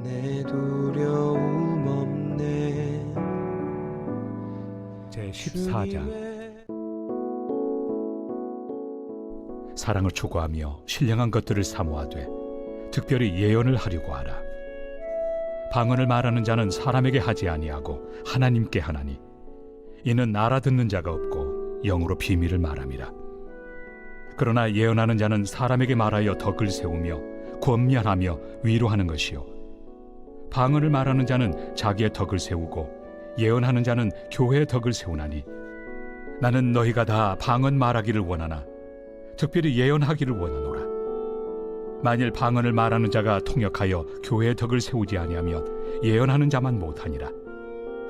내 두려움 없네. 제14장. 사랑을 추구하며 신령한 것들을 사모하되 특별히 예언을 하려고 하라. 방언을 말하는 자는 사람에게 하지 아니하고 하나님께 하나니 이는 알아듣는 자가 없고 영으로 비밀을 말함이라. 그러나 예언하는 자는 사람에게 말하여 덕을 세우며 권면하며 위로하는 것이요, 방언을 말하는 자는 자기의 덕을 세우고 예언하는 자는 교회의 덕을 세우나니 나는 너희가 다 방언 말하기를 원하나 특별히 예언하기를 원하노라. 만일 방언을 말하는 자가 통역하여 교회의 덕을 세우지 아니하면 예언하는 자만 못하니라.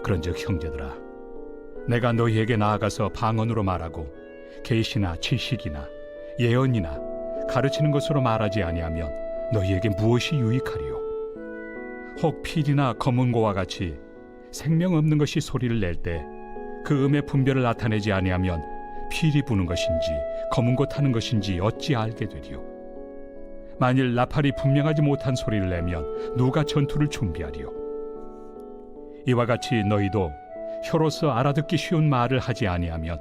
그런즉 형제들아, 내가 너희에게 나아가서 방언으로 말하고 계시나 지식이나 예언이나 가르치는 것으로 말하지 아니하면 너희에게 무엇이 유익하리요? 혹 필이나 검은고와 같이 생명 없는 것이 소리를 낼 때 그 음의 분별을 나타내지 아니하면 필이 부는 것인지 검은고 타는 것인지 어찌 알게 되리요? 만일 나팔이 분명하지 못한 소리를 내면 누가 전투를 준비하리요? 이와 같이 너희도 혀로서 알아듣기 쉬운 말을 하지 아니하면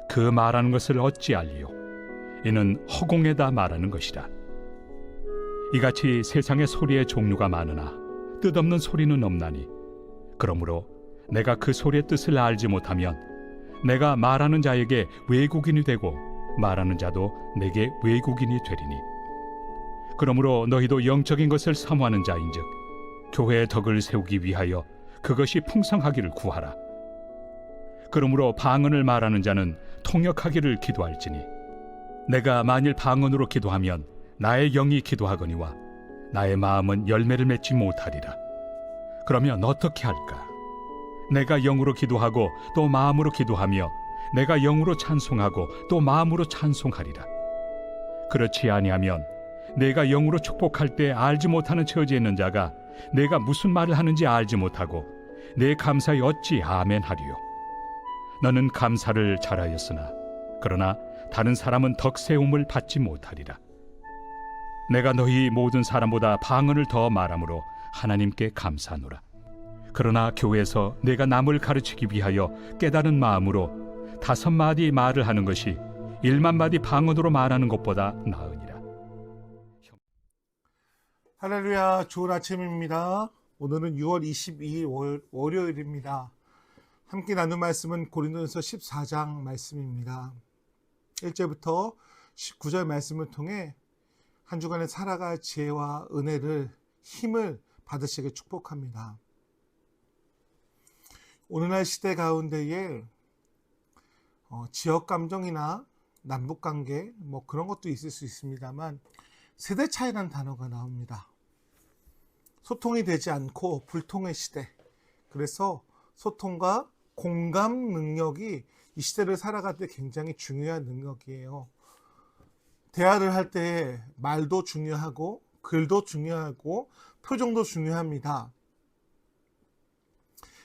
그 말하는 것을 어찌 알리요? 이는 허공에다 말하는 것이라. 이같이 세상의 소리의 종류가 많으나 뜻없는 소리는 없나니, 그러므로 내가 그 소리의 뜻을 알지 못하면 내가 말하는 자에게 외국인이 되고 말하는 자도 내게 외국인이 되리니, 그러므로 너희도 영적인 것을 사모하는 자인즉 교회의 덕을 세우기 위하여 그것이 풍성하기를 구하라. 그러므로 방언을 말하는 자는 통역하기를 기도할지니, 내가 만일 방언으로 기도하면 나의 영이 기도하거니와 나의 마음은 열매를 맺지 못하리라. 그러면 어떻게 할까? 내가 영으로 기도하고 또 마음으로 기도하며 내가 영으로 찬송하고 또 마음으로 찬송하리라. 그렇지 아니하면 내가 영으로 축복할 때 알지 못하는 처지에 있는 자가 내가 무슨 말을 하는지 알지 못하고 내 감사에 어찌 아멘 하리요? 너는 감사를 잘하였으나 그러나 다른 사람은 덕세움을 받지 못하리라. 내가 너희 모든 사람보다 방언을 더 말함으로 하나님께 감사하노라. 그러나 교회에서 내가 남을 가르치기 위하여 깨달은 마음으로 5마디 말을 하는 것이 1만마디 방언으로 말하는 것보다 나으니라. 할렐루야, 좋은 아침입니다. 오늘은 6월 22일 월요일입니다. 함께 나눈 말씀은 고린도전서 14장 말씀입니다. 1절부터 19절 말씀을 통해 한 주간의 살아갈 지혜와 은혜를, 힘을 받으시길 축복합니다. 오늘날 시대 가운데에 지역 감정이나 남북 관계 그런 것도 있을 수 있습니다만 세대 차이라는 단어가 나옵니다. 소통이 되지 않고 불통의 시대. 그래서 소통과 공감 능력이 이 시대를 살아갈 때 굉장히 중요한 능력이에요. 대화를 할 때 말도 중요하고 글도 중요하고 표정도 중요합니다.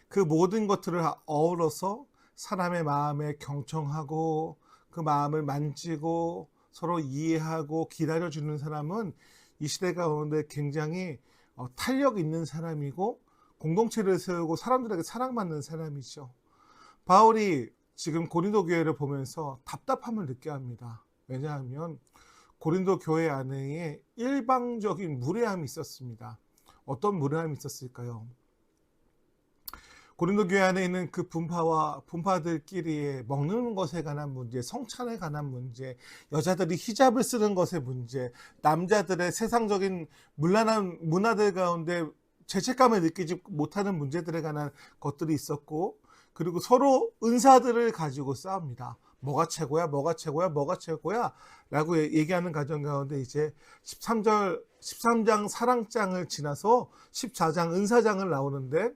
그 모든 것들을 어우러서 사람의 마음에 경청하고 그 마음을 만지고 서로 이해하고 기다려주는 사람은 이 시대 가운데 굉장히 탄력 있는 사람이고 공동체를 세우고 사람들에게 사랑받는 사람이죠. 바울이 지금 고린도 교회를 보면서 답답함을 느껴 합니다. 왜냐하면 고린도 교회 안에 일방적인 무례함이 있었습니다. 어떤 무례함이 있었을까요? 고린도 교회 안에 있는 그 분파들끼리의 먹는 것에 관한 문제, 성찬에 관한 문제, 여자들이 히잡을 쓰는 것의 문제, 남자들의 세상적인 문란한 문화들 가운데 죄책감을 느끼지 못하는 문제들에 관한 것들이 있었고, 그리고 서로 은사들을 가지고 싸웁니다. 뭐가 최고야, 뭐가 최고야, 뭐가 최고야 라고 얘기하는 과정 가운데 이제 13장 사랑장을 지나서 14장 은사장을 나오는데,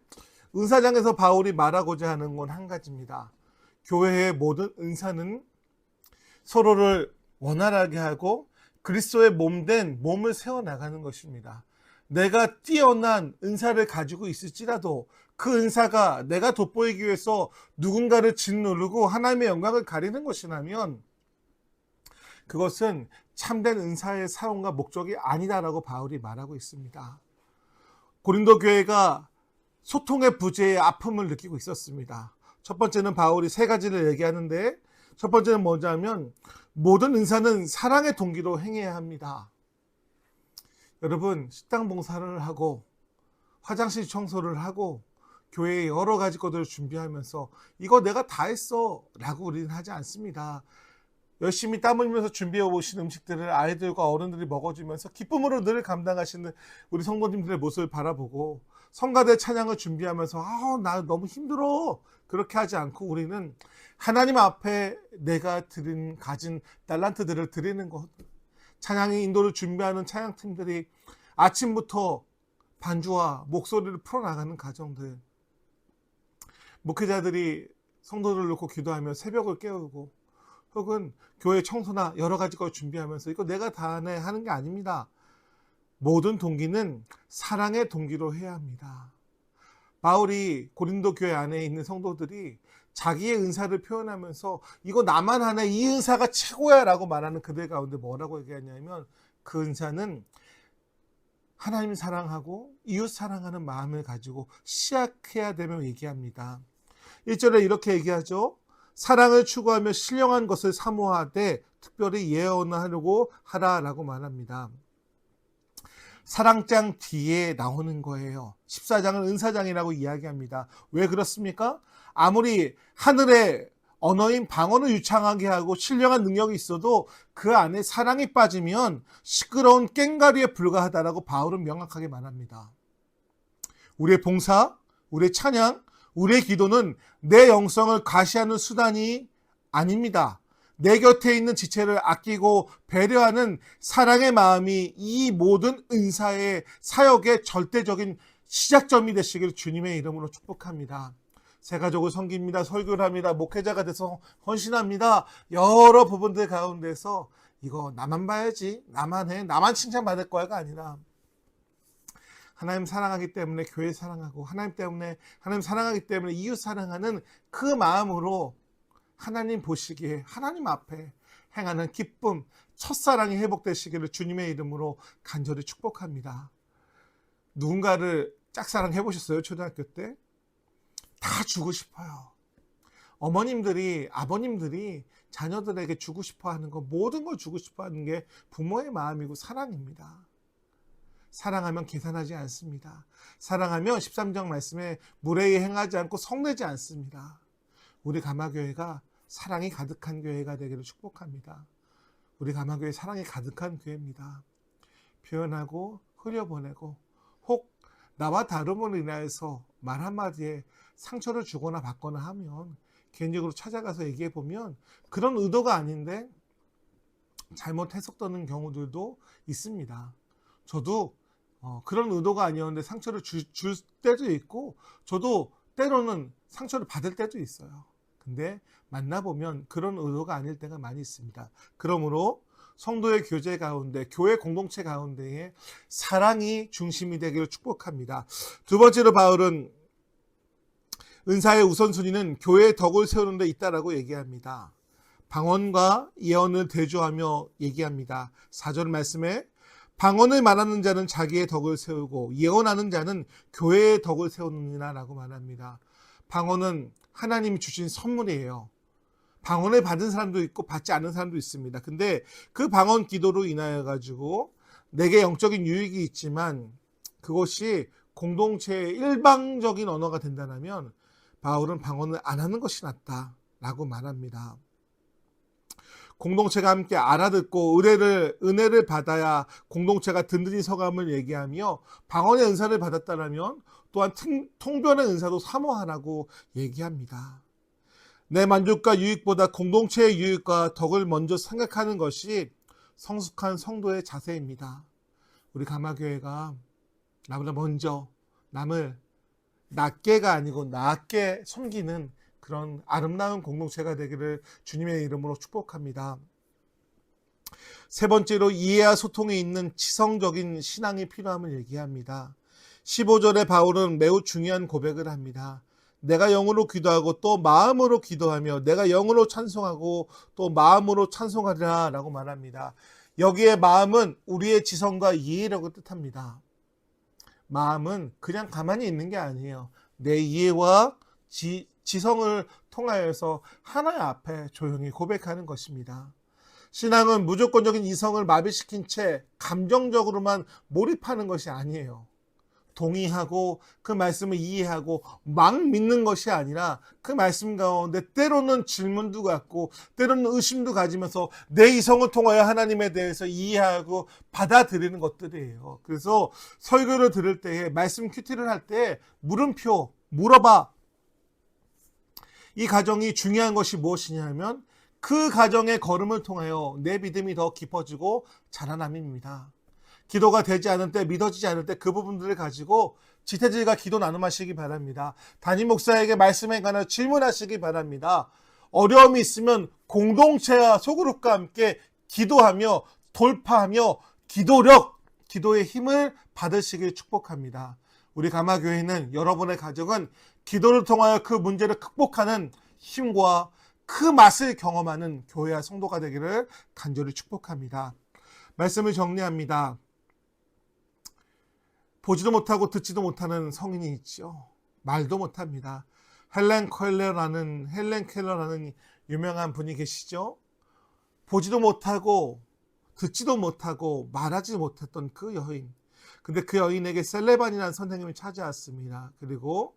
은사장에서 바울이 말하고자 하는 건 한 가지입니다. 교회의 모든 은사는 서로를 원활하게 하고 그리스도의 몸된 몸을 세워나가는 것입니다. 내가 뛰어난 은사를 가지고 있을지라도 그 은사가 내가 돋보이기 위해서 누군가를 짓누르고 하나님의 영광을 가리는 것이라면 그것은 참된 은사의 사용과 목적이 아니다라고 바울이 말하고 있습니다. 고린도 교회가 소통의 부재의 아픔을 느끼고 있었습니다. 첫 번째는 바울이 세 가지를 얘기하는데, 첫 번째는 뭐냐면 모든 은사는 사랑의 동기로 행해야 합니다. 여러분, 식당 봉사를 하고 화장실 청소를 하고 교회에 여러 가지 것들을 준비하면서 이거 내가 다 했어 라고 우리는 하지 않습니다. 열심히 땀 흘리면서 준비해 오신 음식들을 아이들과 어른들이 먹어주면서 기쁨으로 늘 감당하시는 우리 성도님들의 모습을 바라보고 성가대 찬양을 준비하면서 나 너무 힘들어 그렇게 하지 않고 우리는 하나님 앞에 내가 가진 달란트들을 드리는 것, 찬양의 인도를 준비하는 찬양팀들이 아침부터 반주와 목소리를 풀어나가는 가정들, 목회자들이 성도들을 놓고 기도하며 새벽을 깨우고 혹은 교회 청소나 여러 가지 걸 준비하면서 이거 내가 다 하는 게 아닙니다. 모든 동기는 사랑의 동기로 해야 합니다. 바울이 고린도 교회 안에 있는 성도들이 자기의 은사를 표현하면서 이거 나만 하네, 이 은사가 최고야 라고 말하는 그들 가운데 뭐라고 얘기하냐면 그 은사는 하나님 사랑하고 이웃 사랑하는 마음을 가지고 시작해야 되며 얘기합니다. 1절에 이렇게 얘기하죠. 사랑을 추구하며 신령한 것을 사모하되 특별히 예언하려고 하라라고 말합니다. 사랑장 뒤에 나오는 거예요. 14장은 은사장이라고 이야기합니다. 왜 그렇습니까? 아무리 하늘의 언어인 방언을 유창하게 하고 신령한 능력이 있어도 그 안에 사랑이 빠지면 시끄러운 꽹과리에 불과하다라고 바울은 명확하게 말합니다. 우리의 봉사, 우리의 찬양, 우리의 기도는 내 영성을 과시하는 수단이 아닙니다. 내 곁에 있는 지체를 아끼고 배려하는 사랑의 마음이 이 모든 은사의 사역의 절대적인 시작점이 되시길 주님의 이름으로 축복합니다. 새 가족을 섬깁니다. 설교를 합니다. 목회자가 돼서 헌신합니다. 여러 부분들 가운데서 이거 나만 봐야지, 나만 해, 나만 칭찬받을 거야가 아니라 하나님 사랑하기 때문에 교회 사랑하고 하나님 사랑하기 때문에 이웃 사랑하는 그 마음으로 하나님 보시기에 하나님 앞에 행하는 기쁨, 첫사랑이 회복되시기를 주님의 이름으로 간절히 축복합니다. 누군가를 짝사랑 해보셨어요? 초등학교 때? 다 주고 싶어요. 어머님들이, 아버님들이 자녀들에게 주고 싶어 하는 거, 모든 걸 주고 싶어 하는 게 부모의 마음이고 사랑입니다. 사랑하면 계산하지 않습니다. 사랑하면 13장 말씀에 무례히 행하지 않고 성내지 않습니다. 우리 가마교회가 사랑이 가득한 교회가 되기를 축복합니다. 우리 가마교회 사랑이 가득한 교회입니다. 표현하고 흘려보내고 혹 나와 다름으로 인하여서 말 한마디에 상처를 주거나 받거나 하면 개인적으로 찾아가서 얘기해보면 그런 의도가 아닌데 잘못 해석되는 경우들도 있습니다. 저도 그런 의도가 아니었는데 상처를 줄 때도 있고 저도 때로는 상처를 받을 때도 있어요. 근데 만나보면 그런 의도가 아닐 때가 많이 있습니다. 그러므로 성도의 교제 가운데, 교회 공동체 가운데에 사랑이 중심이 되기를 축복합니다. 두 번째로 바울은 은사의 우선순위는 교회의 덕을 세우는 데 있다라고 얘기합니다. 방언과 예언을 대조하며 얘기합니다. 4절 말씀에 방언을 말하는 자는 자기의 덕을 세우고 예언하는 자는 교회의 덕을 세우느니라 라고 말합니다. 방언은 하나님이 주신 선물이에요. 방언을 받은 사람도 있고 받지 않은 사람도 있습니다. 근데 그 방언 기도로 인하여 가지고 내게 영적인 유익이 있지만 그것이 공동체의 일방적인 언어가 된다면 바울은 방언을 안 하는 것이 낫다라고 말합니다. 공동체가 함께 알아듣고 은혜를 받아야 공동체가 든든히 서감을 얘기하며 방언의 은사를 받았다면 또한 통변의 은사도 사모하라고 얘기합니다. 내 만족과 유익보다 공동체의 유익과 덕을 먼저 생각하는 것이 성숙한 성도의 자세입니다. 우리 가마교회가 나보다 먼저 남을 낮게가 아니고 낮게 섬기는 그런 아름다운 공동체가 되기를 주님의 이름으로 축복합니다. 세 번째로 이해와 소통에 있는 지성적인 신앙이 필요함을 얘기합니다. 15절에 바울은 매우 중요한 고백을 합니다. 내가 영으로 기도하고 또 마음으로 기도하며 내가 영으로 찬송하고 또 마음으로 찬송하리라 라고 말합니다. 여기에 마음은 우리의 지성과 이해력을 뜻합니다. 마음은 그냥 가만히 있는 게 아니에요. 내 이해와 지성을 통하여서 하나님 앞에 조용히 고백하는 것입니다. 신앙은 무조건적인 이성을 마비시킨 채 감정적으로만 몰입하는 것이 아니에요. 동의하고 그 말씀을 이해하고 막 믿는 것이 아니라 그 말씀 가운데 때로는 질문도 갖고 때로는 의심도 가지면서 내 이성을 통하여 하나님에 대해서 이해하고 받아들이는 것들이에요. 그래서 설교를 들을 때에 말씀 큐티를 할 때 물음표 물어봐. 이 과정이 중요한 것이 무엇이냐면 그 과정의 걸음을 통하여 내 믿음이 더 깊어지고 자라남입니다. 기도가 되지 않을 때, 믿어지지 않을 때 그 부분들을 가지고 지태질과 기도 나눔하시기 바랍니다. 담임 목사에게 말씀에 관한 질문하시기 바랍니다. 어려움이 있으면 공동체와 소그룹과 함께 기도하며 돌파하며 기도의 힘을 받으시길 축복합니다. 우리 가마교회는 여러분의 가정은 기도를 통하여 그 문제를 극복하는 힘과 그 맛을 경험하는 교회와 성도가 되기를 간절히 축복합니다. 말씀을 정리합니다. 보지도 못하고 듣지도 못하는 성인이 있죠. 말도 못합니다. 헬렌 켈러라는 유명한 분이 계시죠. 보지도 못하고 듣지도 못하고 말하지 못했던 그 여인. 근데 그 여인에게 셀레반이라는 선생님이 찾아왔습니다. 그리고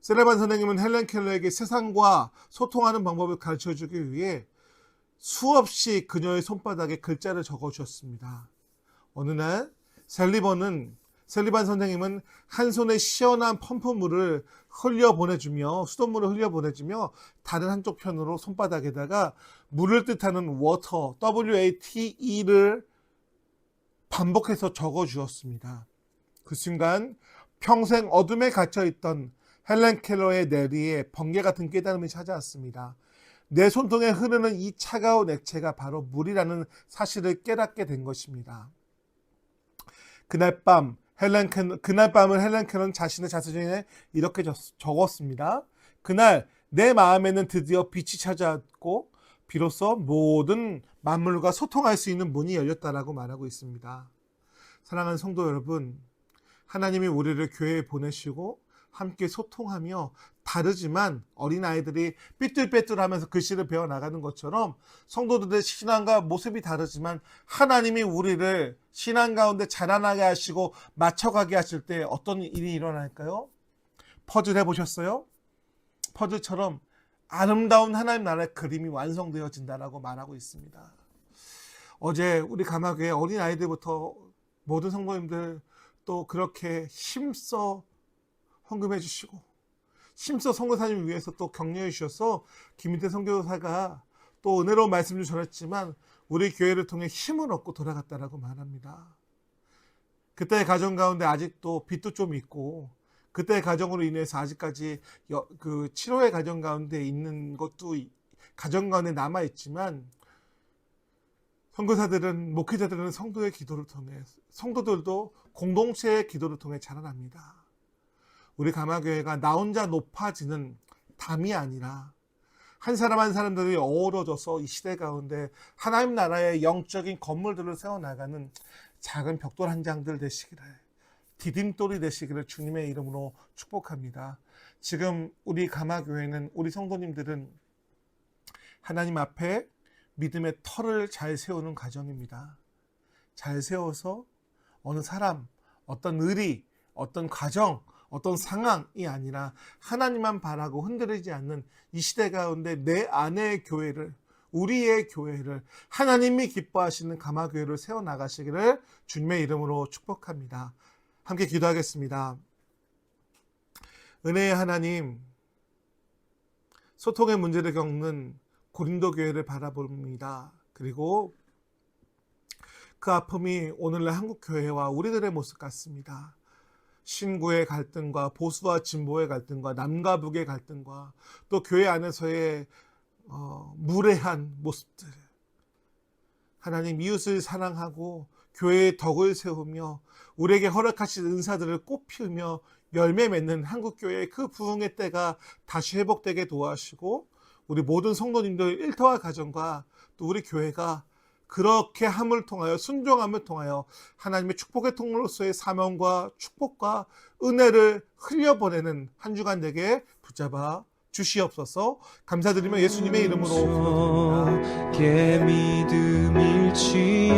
셀레반 선생님은 헬렌 켈러에게 세상과 소통하는 방법을 가르쳐주기 위해 수없이 그녀의 손바닥에 글자를 적어주었습니다. 어느 날 셀리반 선생님은 한 손에 시원한 펌프물을 수돗물을 흘려보내주며 다른 한쪽 편으로 손바닥에다가 물을 뜻하는 water, WATE를 반복해서 적어주었습니다. 그 순간 평생 어둠에 갇혀있던 헬렌 켈러의 내리에 번개 같은 깨달음이 찾아왔습니다. 내 손등에 흐르는 이 차가운 액체가 바로 물이라는 사실을 깨닫게 된 것입니다. 그날 밤을 헬렌 켈러는 자신의 자서전에 이렇게 적었습니다. 그날 내 마음에는 드디어 빛이 찾아왔고 비로소 모든 만물과 소통할 수 있는 문이 열렸다라고 말하고 있습니다. 사랑하는 성도 여러분, 하나님이 우리를 교회에 보내시고 함께 소통하며 다르지만 어린아이들이 삐뚤빼뚤하면서 글씨를 배워나가는 것처럼 성도들의 신앙과 모습이 다르지만 하나님이 우리를 신앙 가운데 자라나게 하시고 맞춰가게 하실 때 어떤 일이 일어날까요? 퍼즐 해보셨어요? 퍼즐처럼 아름다운 하나님 나라의 그림이 완성되어진다라고 말하고 있습니다. 어제 우리 가마교회 어린아이들부터 모든 성도님들 또 그렇게 힘써 헌금해 주시고 힘써 선교사님을 위해서 또 격려해 주셔서 김인태 선교사가 또 은혜로운 말씀을 전했지만 우리 교회를 통해 힘을 얻고 돌아갔다라고 말합니다. 그때의 가정 가운데 아직도 빚도 좀 있고 그때의 가정으로 인해서 아직까지 그 치료의 가정 가운데 있는 것도 가정 가운데 남아 있지만 선교사들은 목회자들은 성도의 기도를 통해 성도들도 공동체의 기도를 통해 자라납니다. 우리 가마교회가 나 혼자 높아지는 담이 아니라 한 사람 한 사람들이 어우러져서 이 시대 가운데 하나님 나라의 영적인 건물들을 세워나가는 작은 벽돌 한 장들 되시기를 디딤돌이 되시기를 주님의 이름으로 축복합니다. 지금 우리 가마교회는 우리 성도님들은 하나님 앞에 믿음의 터를 잘 세우는 과정입니다. 잘 세워서 어느 사람, 어떤 의리, 어떤 과정, 어떤 상황이 아니라 하나님만 바라고 흔들리지 않는 이 시대 가운데 내 안의 교회를 우리의 교회를 하나님이 기뻐하시는 가마교회를 세워나가시기를 주님의 이름으로 축복합니다. 함께 기도하겠습니다. 은혜의 하나님, 소통의 문제를 겪는 고린도 교회를 바라봅니다. 그리고 그 아픔이 오늘날 한국 교회와 우리들의 모습 같습니다. 신구의 갈등과 보수와 진보의 갈등과 남과 북의 갈등과 또 교회 안에서의 무례한 모습들, 하나님 이웃을 사랑하고 교회의 덕을 세우며 우리에게 허락하신 은사들을 꽃 피우며 열매 맺는 한국교회의 그 부흥의 때가 다시 회복되게 도와주시고 우리 모든 성도님들 일터와 가정과 또 우리 교회가 그렇게 함을 통하여 순종함을 통하여 하나님의 축복의 통로로서의 사명과 축복과 은혜를 흘려보내는 한 주간 되게 붙잡아 주시옵소서. 감사드리며 예수님의 이름으로 기도드립니다. 믿음 잃지